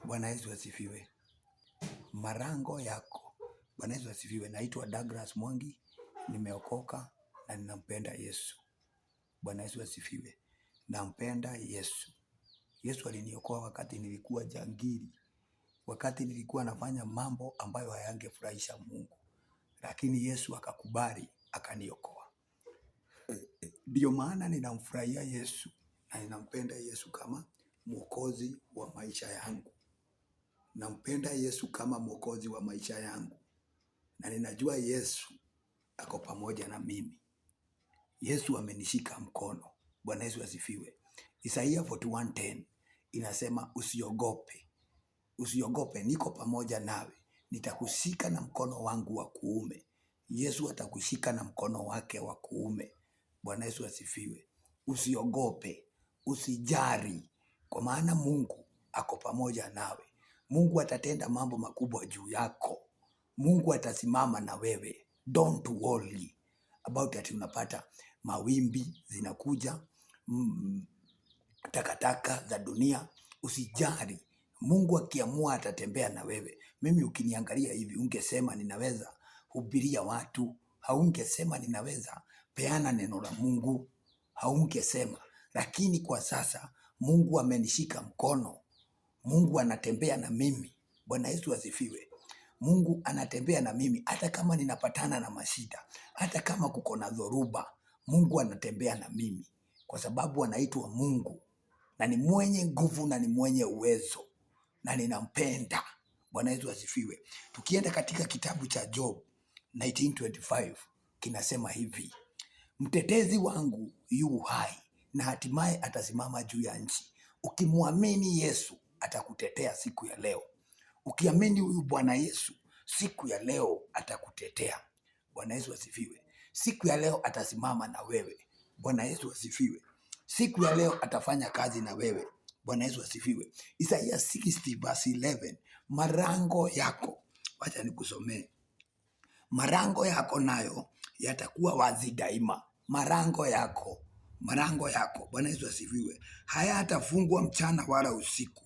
Bwana Yesu asifiwe. Marango yako. Bwana Yesu asifiwe. Naitwa Douglas Mwangi, nimeokoka na ninampenda Yesu. Bwana Yesu asifiwe. Nampenda Yesu. Yesu aliniokoa wakati nilikuwa jangili, wakati nilikuwa nafanya mambo ambayo hayangefurahisha Mungu, lakini Yesu akakubali, akaniokoa. Ndio maana ninamfurahia Yesu na ninampenda Yesu kama mwokozi wa maisha yangu. Nampenda Yesu kama mwokozi wa maisha yangu, na ninajua Yesu ako pamoja na mimi. Yesu amenishika mkono. Bwana Yesu asifiwe. Isaia 41:10 inasema usiogope. Usiogope, niko pamoja nawe. Nitakushika na mkono wangu wa kuume. Yesu atakushika na mkono wake wa kuume. Bwana Yesu asifiwe. Usiogope, usijari, kwa maana Mungu ako pamoja nawe. Mungu atatenda mambo makubwa juu yako. Mungu atasimama na wewe. Don't worry about that. Unapata mawimbi zinakuja, takataka za dunia. Usijari. Mungu akiamua atatembea na wewe. Mimi ukiniangalia hivi, ungesema ninaweza hubiria watu, haungesema ninaweza peana neno la Mungu, haungesema. Lakini kwa sasa Mungu amenishika mkono. Mungu anatembea na mimi. Bwana Yesu asifiwe. Mungu anatembea na mimi hata kama ninapatana na mashida, hata kama kuko na dhoruba. Mungu anatembea na mimi kwa sababu anaitwa Mungu na ni mwenye nguvu na ni mwenye uwezo na ninampenda. Bwana Yesu asifiwe. Tukienda katika kitabu cha Job 19:25 kinasema hivi: mtetezi wangu yu hai na hatimaye atasimama juu ya nchi. Ukimwamini Yesu atakutetea siku ya leo. Ukiamini huyu Bwana Yesu, siku ya leo atakutetea. Bwana Yesu asifiwe. Siku ya leo atasimama na wewe. Bwana Yesu asifiwe. Siku ya leo atafanya kazi na wewe. Bwana Yesu asifiwe. Isaia 60:11, marango yako, wacha nikusomee. Marango yako nayo yatakuwa wazi daima. Marango yako, marango yako. Bwana Yesu asifiwe. Hayatafungwa mchana wala usiku,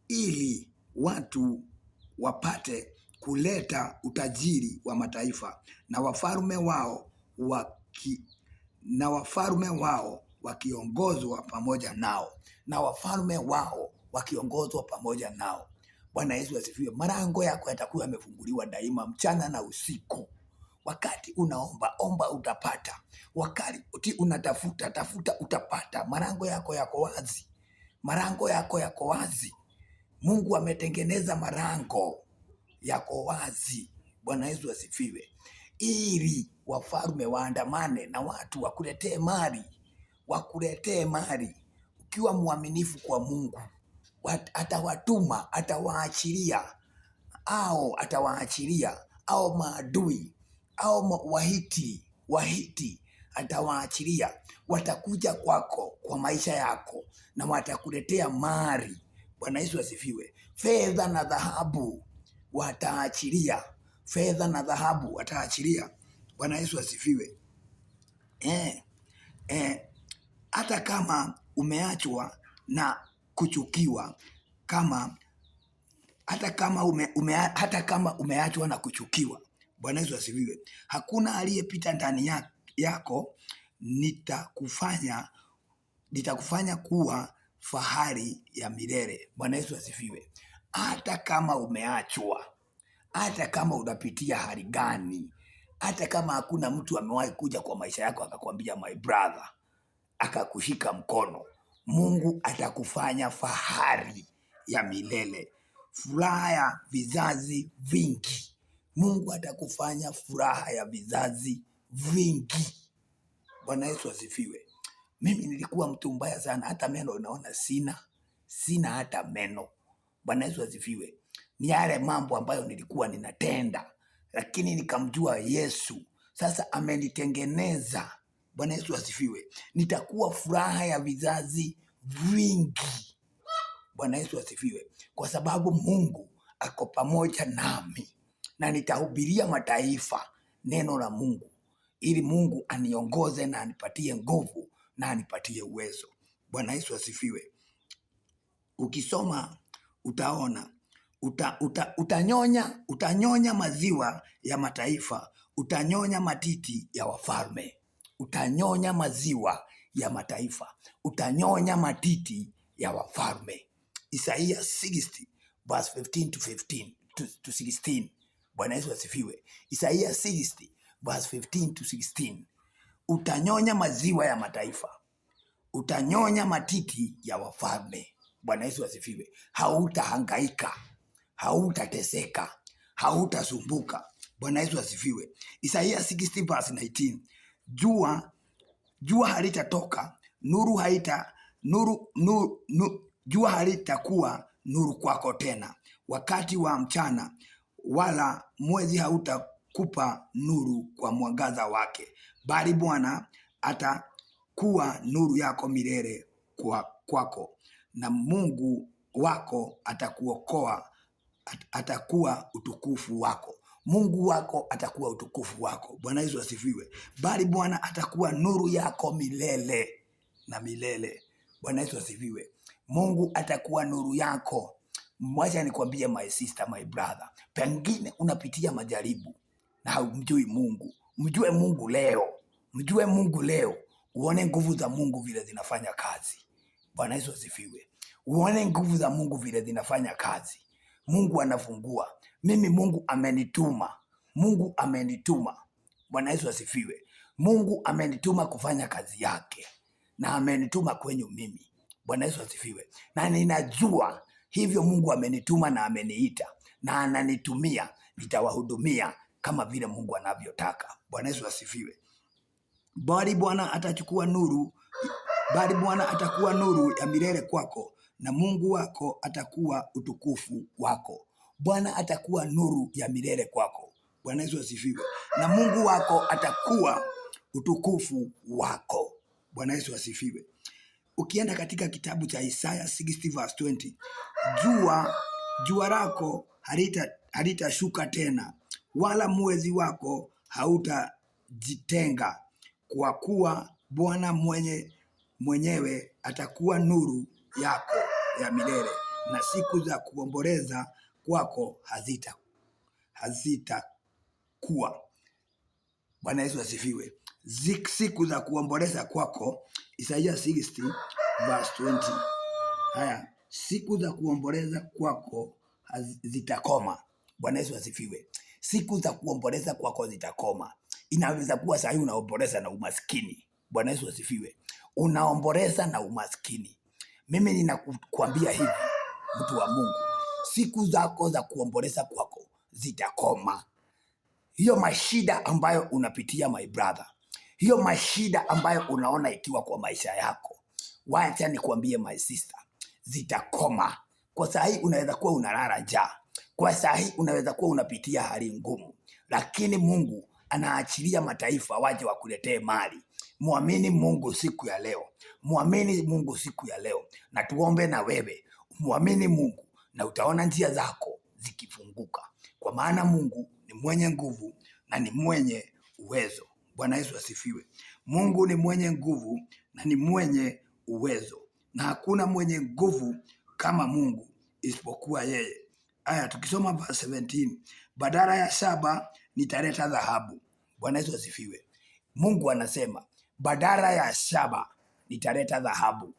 ili watu wapate kuleta utajiri wa mataifa na wafalme wao wakiongozwa pamoja nao. Na wafalme wao wakiongozwa pamoja nao. Bwana Yesu asifiwe. Marango yako yatakuwa yamefunguliwa daima, mchana na usiku. Wakati unaomba, omba utapata. Wakati unatafuta, tafuta utapata. Marango yako yako wazi. Marango yako yako wazi. Mungu ametengeneza marango yako wazi. Bwana Yesu asifiwe. Ili wafalme waandamane na watu wakuletee mali. Wakuletee mali. Ukiwa mwaminifu kwa Mungu, atawatuma, atawaachilia, au maadui, au Wahiti atawaachilia. Watakuja kwako, kwa maisha yako, na watakuletea mali. Bwana Yesu asifiwe. Fedha na dhahabu wataachilia. Fedha na dhahabu wataachilia. Bwana Yesu asifiwe. Hata kama umeachwa na kuchukiwa, hata kama umeachwa na kuchukiwa. Bwana Yesu asifiwe. Hakuna aliyepita ndani yako. Nitakufanya kuwa fahari ya milele. Bwana Yesu asifiwe. Hata kama umeachwa, hata kama unapitia hali gani, hata kama hakuna mtu amewahi kuja kwa maisha yako akakwambia my brother, akakushika mkono, Mungu atakufanya fahari ya milele, furaha ya vizazi vingi. Mungu atakufanya furaha ya vizazi vingi. Bwana Yesu asifiwe. Mimi nilikuwa mtu mbaya sana, hata meno unaona sina hata meno. Bwana Yesu asifiwe. Ni yale mambo ambayo nilikuwa ninatenda, lakini nikamjua Yesu. Sasa amenitengeneza. Bwana Yesu asifiwe. Nitakuwa furaha ya vizazi vingi. Bwana Yesu asifiwe. Kwa sababu Mungu ako pamoja nami, na nitahubiria mataifa neno la Mungu, ili Mungu aniongoze na anipatie nguvu na anipatie uwezo. Bwana Yesu asifiwe. Ukisoma utaona. Utanyonya maziwa ya mataifa, utanyonya matiti ya wafalme. Utanyonya maziwa ya mataifa, utanyonya matiti ya wafalme. Isaiah 60 verse 15 to 16. Bwana Yesu asifiwe. Isaiah 60 verse 15 to 16. Utanyonya maziwa ya mataifa, utanyonya matiti ya wafalme. Bwana Yesu asifiwe. Hautahangaika, hautateseka, hautasumbuka. Bwana Yesu asifiwe. Isaiah 60 verse 19. Jua halitatoka, jua halitakuwa nuru kwako tena wakati wa mchana, wala mwezi hautakupa nuru kwa mwangaza wake, bali Bwana atakuwa nuru yako milele kwako, na Mungu wako atakuokoa, atakuwa utukufu wako. Mungu wako atakuwa utukufu wako. Bwana Yesu asifiwe. Bali Bwana atakuwa nuru yako milele na milele. Bwana Yesu asifiwe. Mungu atakuwa nuru yako. Mwacha nikwambie, my sister, my brother, pengine unapitia majaribu na humjui Mungu. Mjue Mungu leo. Mjue Mungu leo. Uone nguvu za Mungu vile zinafanya kazi. Bwana Yesu asifiwe. Uone nguvu za Mungu vile zinafanya kazi. Mungu anafungua. Mimi Mungu amenituma. Mungu amenituma. Bwana Yesu asifiwe. Mungu amenituma kufanya kazi yake, na amenituma kwenyu mimi. Bwana Yesu asifiwe. Na ninajua hivyo Mungu amenituma na ameniita na ananitumia, nitawahudumia kama vile Mungu anavyotaka. Bwana Yesu asifiwe. Bali Bwana atakuwa nuru ya milele kwako, na Mungu wako atakuwa utukufu wako. Bwana atakuwa nuru ya milele kwako. Bwana Yesu asifiwe. Na Mungu wako atakuwa utukufu wako. Bwana Yesu asifiwe. Ukienda katika kitabu cha Isaiah 60 verse 20, jua lako halitashuka tena, wala mwezi wako hautajitenga, kwa kuwa Bwana mwenyewe atakuwa nuru yako ya milele, na siku za kuomboleza kwako hazitakuwa. Bwana Yesu asifiwe. Siku za kuomboleza kwako, Isaiah 60 verse 20. Haya, siku za kuomboleza kwako zitakoma. Bwana Yesu asifiwe. Siku za kuomboleza kwako zitakoma. Inaweza kuwa sasa unaomboleza na umaskini. Bwana Yesu asifiwe. Unaomboleza na umaskini. Mimi ninakuambia hivi, mtu wa Mungu, siku zako za kuomboleza kwako zitakoma. Hiyo mashida ambayo unapitia, my brother, hiyo mashida ambayo unaona ikiwa kwa maisha yako, wacha nikwambie, my sister, zitakoma. Kwa saa hii unaweza kuwa unalala njaa. Kwa saa hii unaweza kuwa unapitia hali ngumu, lakini Mungu anaachilia mataifa waje wakuletee mali. Muamini Mungu siku ya leo. Muamini Mungu siku ya leo. Na tuombe na wewe. Muamini Mungu na utaona njia zako zikifunguka. Kwa maana Mungu ni mwenye nguvu na ni mwenye uwezo. Bwana Yesu asifiwe. Mungu ni mwenye nguvu na ni mwenye uwezo. Na hakuna mwenye nguvu kama Mungu isipokuwa yeye. Aya, tukisoma verse 17. Badala ya shaba nitaleta dhahabu. Bwana Yesu asifiwe. Mungu anasema badala ya shaba nitaleta dhahabu.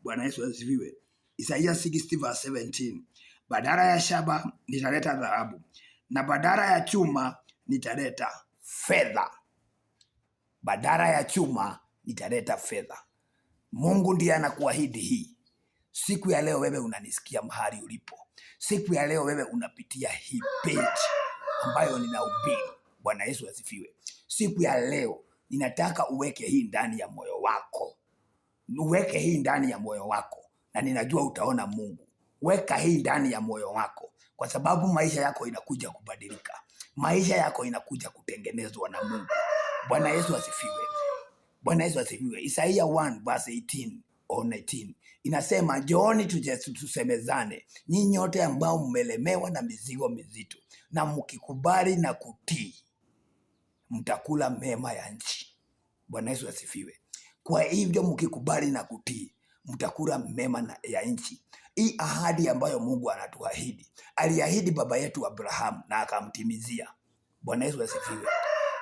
Bwana Yesu asifiwe. Isaiah 60 verse 17. Badala ya shaba nitaleta dhahabu, na badala ya chuma nitaleta fedha. Badala ya chuma nitaleta fedha. Mungu ndiye anakuahidi hii. Siku ya leo wewe unanisikia mahali ulipo. Siku ya leo wewe unapitia hii page ambayo ninahubiri. Bwana Yesu asifiwe. Siku ya leo ninataka uweke hii ndani ya moyo wako. Uweke hii ndani ya moyo wako na ninajua utaona Mungu. Weka hii ndani ya moyo wako, kwa sababu maisha yako inakuja kubadilika. Maisha yako inakuja kutengenezwa na Mungu. Bwana Yesu asifiwe. Bwana Yesu asifiwe. Isaiah 1 verse 18 or 19 inasema, njooni tusemezane, nyinyi nyote ambao mmelemewa na mizigo mizito, na mkikubali na kutii mtakula mema ya nchi. Bwana Yesu asifiwe. Kwa hivyo mkikubali na kutii mtakula mema ya nchi. hii ahadi ambayo Mungu anatuahidi, aliahidi baba yetu Abrahamu na akamtimizia. Bwana Yesu asifiwe.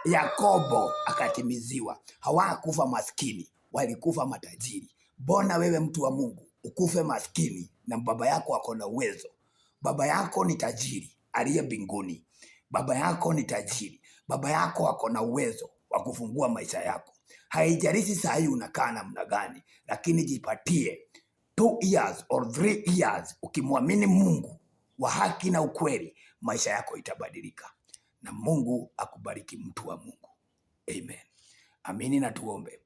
Yakobo akatimiziwa. Hawakufa maskini, walikufa matajiri. Bona wewe mtu wa Mungu ukufe maskini na baba yako ako na uwezo? Baba yako ni tajiri aliye mbinguni. Baba yako ni tajiri. Baba yako ako na uwezo wa kufungua maisha yako. Haijalishi saa hii unakaa namna gani, lakini jipatie 2 years or 3 years. Ukimwamini Mungu wa haki na ukweli, maisha yako itabadilika. Na Mungu akubariki mtu wa Mungu. Amen. Amini na tuombe.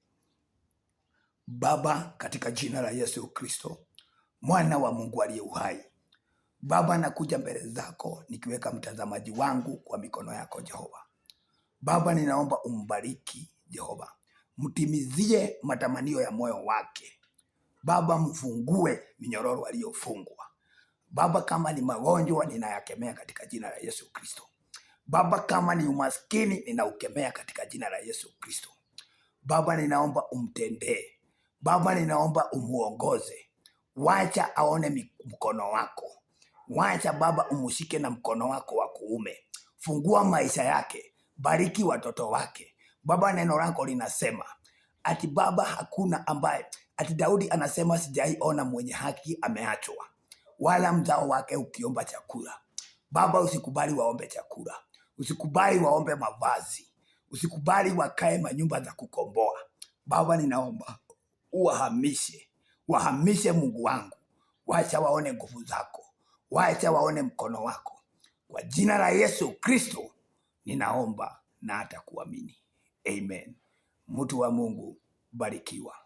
Baba, katika jina la Yesu Kristo, mwana wa Mungu aliye uhai, Baba, nakuja mbele zako nikiweka mtazamaji wangu kwa mikono yako Jehova. Baba, ninaomba umbariki Jehova, mtimizie matamanio ya moyo wake. Baba, mfungue minyororo aliyofungwa. Baba, kama ni magonjwa ninayakemea katika jina la Yesu Kristo. Baba, kama ni umaskini ninaukemea katika jina la Yesu Kristo. Baba, ninaomba umtendee. Baba, ninaomba umuongoze. Wacha aone mkono wako. Wacha Baba umushike na mkono wako wa kuume. Fungua maisha yake. Bariki watoto wake. Baba, neno lako linasema ati Baba hakuna ambaye, ati Daudi anasema sijaiona mwenye haki ameachwa, wala mzao wake ukiomba chakula. Baba, usikubali waombe chakula. Usikubali waombe mavazi. Usikubali wakae manyumba za kukomboa. Baba, ninaomba wahamishe Mungu wangu. Wacha waone nguvu zako. Wacha waone mkono wako. Kwa jina la Yesu Kristo ninaomba na hata kuamini. Amen. Mtu wa Mungu, barikiwa.